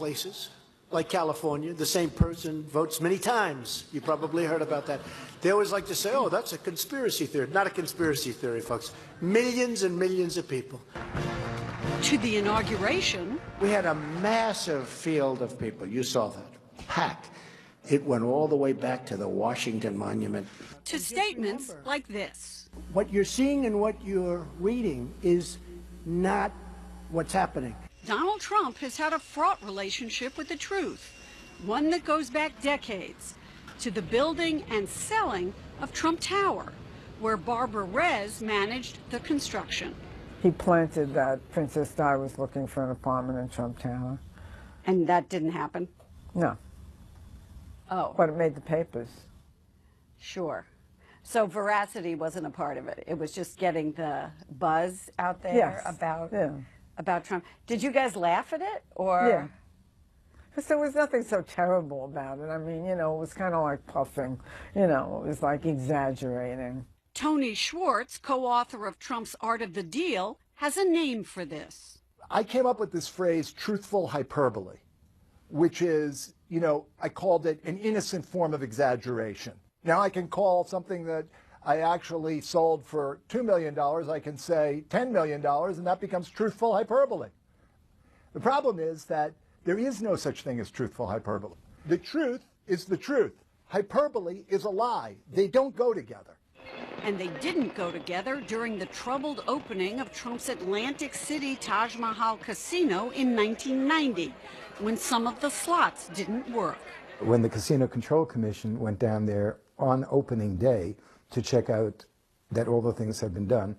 places, like California, the same person votes many times. You probably heard about that. They always like to say, oh, that's a conspiracy theory. Not a conspiracy theory, folks. Millions and millions of people. To the inauguration, We had a massive field of people. You saw that. Packed. It went all the way back to the Washington Monument. to statements like this. What you're seeing and what you're reading is not what's happening. Donald Trump has had a fraught relationship with the truth, one that goes back decades to the building and selling of Trump Tower, where Barbara Rez managed the construction. He planted that Princess Di was looking for an apartment in Trump Tower. And that didn't happen? No, Oh, but it made the papers. sure. So veracity wasn't a part of it. It was just getting the buzz out there Yes. about Trump. Did you guys laugh at it, or? Yeah. Because there was nothing so terrible about it. I mean, you know, it was kind of like puffing. You know, it was like exaggerating. Tony Schwartz, co-author of Trump's Art of the Deal, has a name for this. I came up with this phrase, truthful hyperbole, which is, you know, I called it an innocent form of exaggeration. Now I can call something that I actually sold for $2 million, I can say $10 million, and that becomes truthful hyperbole. The problem is that there is no such thing as truthful hyperbole. The truth is the truth. Hyperbole is a lie. They don't go together. And they didn't go together during the troubled opening of Trump's Atlantic City Taj Mahal Casino in 1990, when some of the slots didn't work. When the Casino Control Commission went down there on opening day to check out that all the things had been done,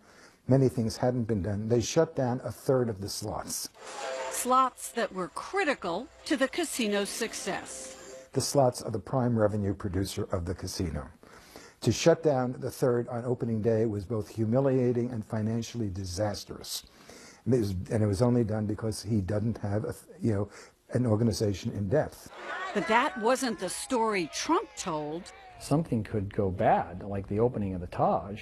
many things hadn't been done. They shut down a third of the slots. Slots that were critical to the casino's success. The slots are the prime revenue producer of the casino. To shut down the third on opening day was both humiliating and financially disastrous. And it was only done because he doesn't have, an organization in depth. But that wasn't the story Trump told. Something could go bad, like the opening of the Taj,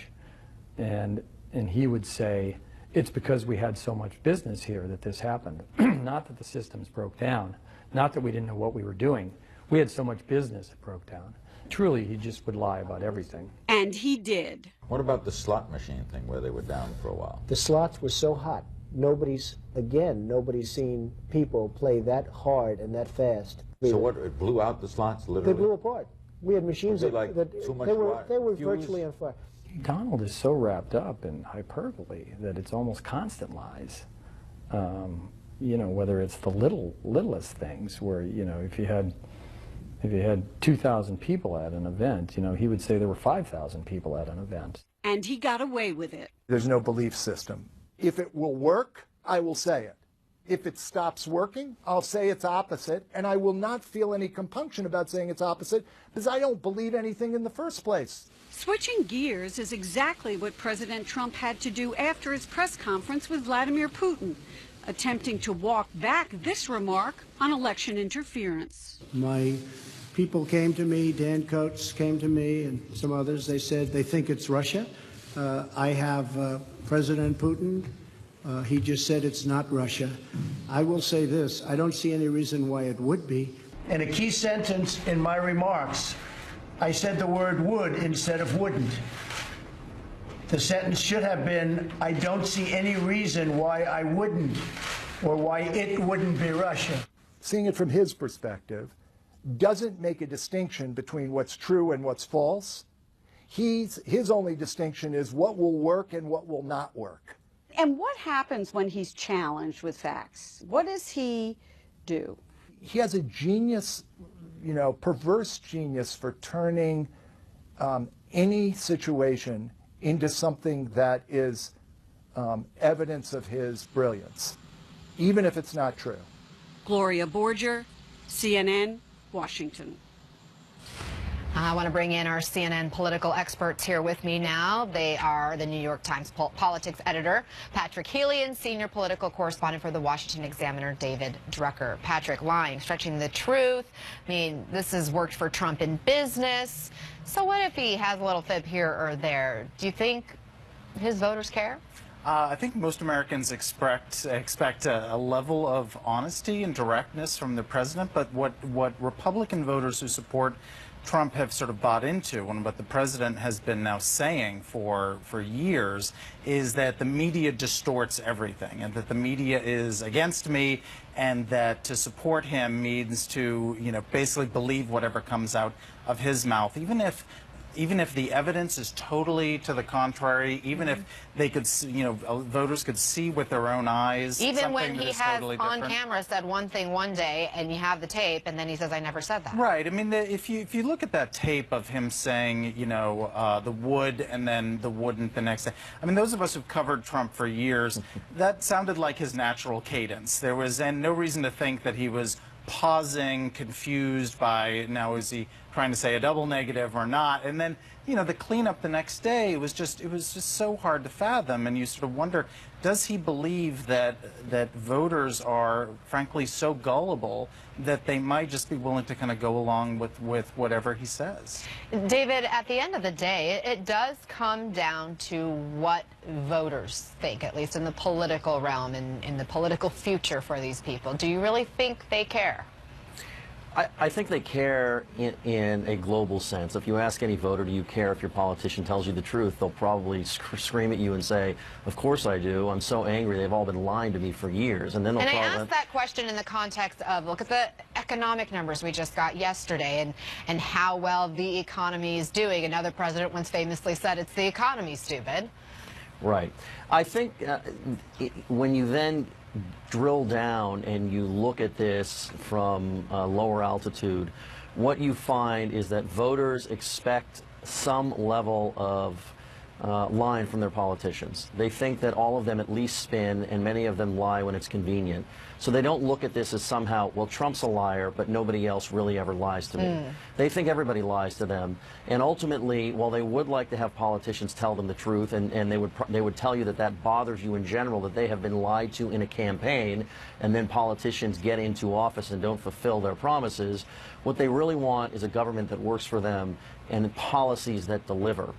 and he would say, it's because we had so much business here that this happened. Not that the systems broke down, not that we didn't know what we were doing. We had so much business it broke down. Truly, he just would lie about everything. And he did. What about the slot machine thing where they were down for a while? The slots were so hot. Nobody's seen people play that hard and that fast. So what, it blew out the slots literally? They blew apart. We had machines Was it like that too much they were fuse? virtually on fire. Donald is so wrapped up in hyperbole that it's almost constant lies. Whether it's the littlest things where, if you had 2,000 people at an event, he would say there were 5,000 people at an event. And he got away with it. There's no belief system. If it will work, I will say it. If it stops working, I'll say it's opposite, and I will not feel any compunction about saying it's opposite because I don't believe anything in the first place. Switching gears is exactly what President Trump had to do after his press conference with Vladimir Putin, attempting to walk back this remark on election interference. My people came to me, Dan Coates came to me, and some others. They said they think it's Russia. I have President Putin. He just said it's not Russia. I will say this. I don't see any reason why it would be. In a key sentence in my remarks, I said the word would instead of wouldn't. The sentence should have been, I don't see any reason why I wouldn't or why it wouldn't be Russia. Seeing it from his perspective doesn't make a distinction between what's true and what's false. His only distinction is what will work and what will not work. And what happens when he's challenged with facts? What does he do? He has a genius, perverse genius for turning any situation into something that is evidence of his brilliance, even if it's not true. Gloria Borger, CNN, Washington. I want to bring in our CNN political experts here with me now. They are the New York Times politics editor, Patrick Healy, and senior political correspondent for the Washington Examiner, David Drucker. Patrick, lying, stretching the truth. I mean, this has worked for Trump in business. So what if he has a little fib here or there? Do you think his voters care? I think most Americans expect a level of honesty and directness from the president, but what Republican voters who support Trump have sort of bought into, and what the president has been now saying for years, is that the media distorts everything, and that the media is against me, and that to support him means to, basically believe whatever comes out of his mouth, even if the evidence is totally to the contrary, even if they could, voters could see with their own eyes. Even when he has totally on different. camera said one thing one day, and you have the tape, and then he says, "I never said that." Right. I mean, if you look at that tape of him saying, the would and then the wouldn't the next day. I mean, those of us who've covered Trump for years, that sounded like his natural cadence. There was no reason to think that he was pausing, confused by, now is he trying to say a double negative or not? And then, the cleanup the next day was just so hard to fathom, and you sort of wonder, does he believe that voters are frankly so gullible that they might just be willing to kind of go along with whatever he says? David, at the end of the day, it does come down to what voters think, at least in the political realm and in the political future for these people. Do you really think they care? I think they care in a global sense. If you ask any voter, do you care if your politician tells you the truth, they'll probably scream at you and say, of course I do. I'm so angry. They've all been lying to me for years. And then they'll I asked that question in the context of, look at the economic numbers we just got yesterday and how well the economy is doing. Another president once famously said, it's the economy, stupid. Right. I think when you then drill down and you look at this from lower altitude, what you find is that voters expect some level of line from their politicians. They think that all of them at least spin, and many of them lie when it's convenient. So they don't look at this as somehow, well, Trump's a liar, but nobody else really ever lies to me. They think everybody lies to them. And ultimately, while they would like to have politicians tell them the truth, and they would tell you that that bothers you in general, that they have been lied to in a campaign, and then politicians get into office and don't fulfill their promises, what they really want is a government that works for them and policies that deliver.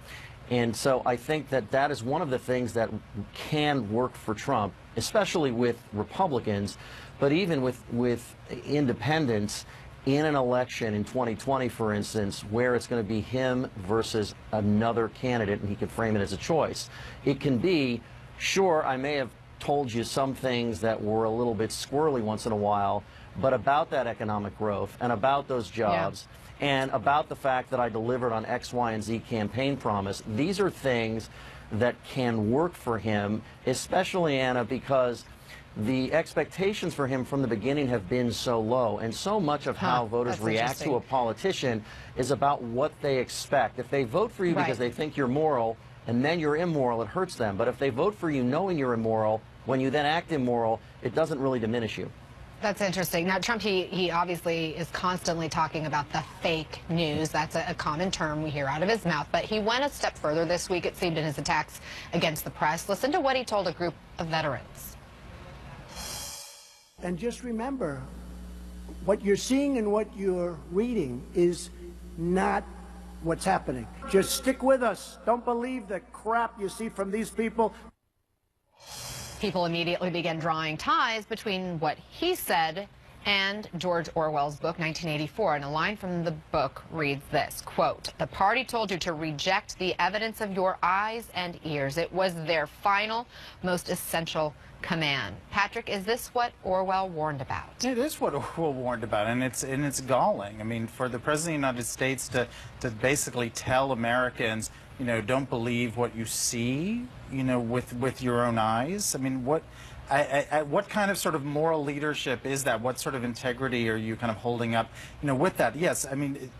And so I think that that is one of the things that can work for Trump, especially with Republicans, but even with independents in an election in 2020, for instance, where it's going to be him versus another candidate, and he can frame it as a choice. It can be, sure, I may have told you some things that were a little bit squirrely once in a while, but about that economic growth and about those jobs, and about the fact that I delivered on X, Y, and Z campaign promise. These are things that can work for him, especially, Anna, because the expectations for him from the beginning have been so low, and so much of how voters react to a politician is about what they expect. If they vote for you because they think you're moral, and then you're immoral, it hurts them. But if they vote for you knowing you're immoral, when you then act immoral, it doesn't really diminish you. That's interesting. Now, Trump, he obviously is constantly talking about the fake news. That's a common term we hear out of his mouth. But he went a step further this week, it seemed, in his attacks against the press. Listen to what he told a group of veterans. And just remember, what you're seeing and what you're reading is not what's happening. Just stick with us. Don't believe the crap you see from these people. People immediately began drawing ties between what he said and George Orwell's book, 1984. And a line from the book reads this, quote, "The party told you to reject the evidence of your eyes and ears. It was their final, most essential command." Patrick, is this what Orwell warned about? It is what Orwell warned about, and it's galling. I mean, for the President of the United States to basically tell Americans, don't believe what you see, with your own eyes. I mean, what kind of sort of moral leadership is that? What sort of integrity are you kind of holding up, with that? Yes, I mean,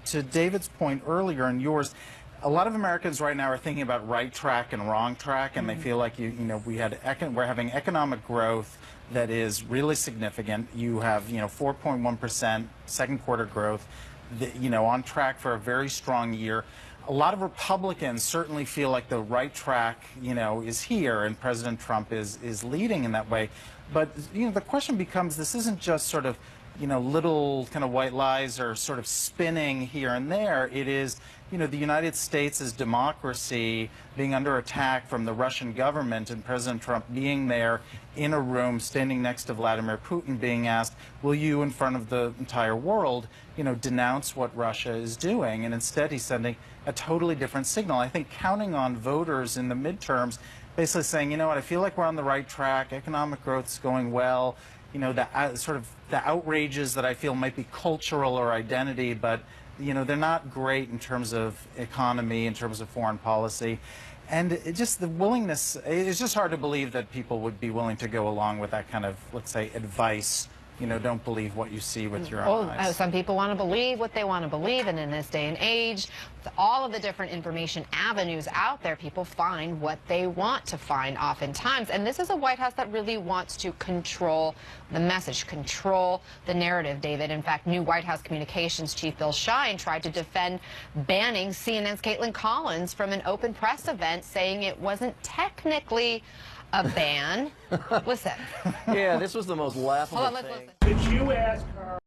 to David's point earlier and yours, a lot of Americans right now are thinking about right track and wrong track, and they feel like we're having economic growth that is really significant. You have 4.1% second quarter growth, on track for a very strong year. A lot of Republicans certainly feel like the right track, is here, and President Trump is leading in that way. But the question becomes, this isn't just sort of little kind of white lies are sort of spinning here and there. It is, the United States' democracy being under attack from the Russian government, and President Trump being there in a room standing next to Vladimir Putin being asked, will you, in front of the entire world, denounce what Russia is doing? And instead he's sending a totally different signal. I think counting on voters in the midterms, basically saying, you know what, I feel like we're on the right track, economic growth is going well, the outrages that I feel might be cultural or identity, but they're not great in terms of economy, in terms of foreign policy. And the willingness, it's just hard to believe that people would be willing to go along with that kind of, let's say, advice. Don't believe what you see with your own eyes. Some people want to believe what they want to believe, and in this day and age, with all of the different information avenues out there, people find what they want to find oftentimes. And this is a White House that really wants to control the message, control the narrative, David. In fact, new White House Communications Chief Bill Shine tried to defend banning CNN's Caitlin Collins from an open press event, saying it wasn't technically a ban. Listen. Yeah, this was the most laughable thing. Hold on, let's listen. Did you ask her?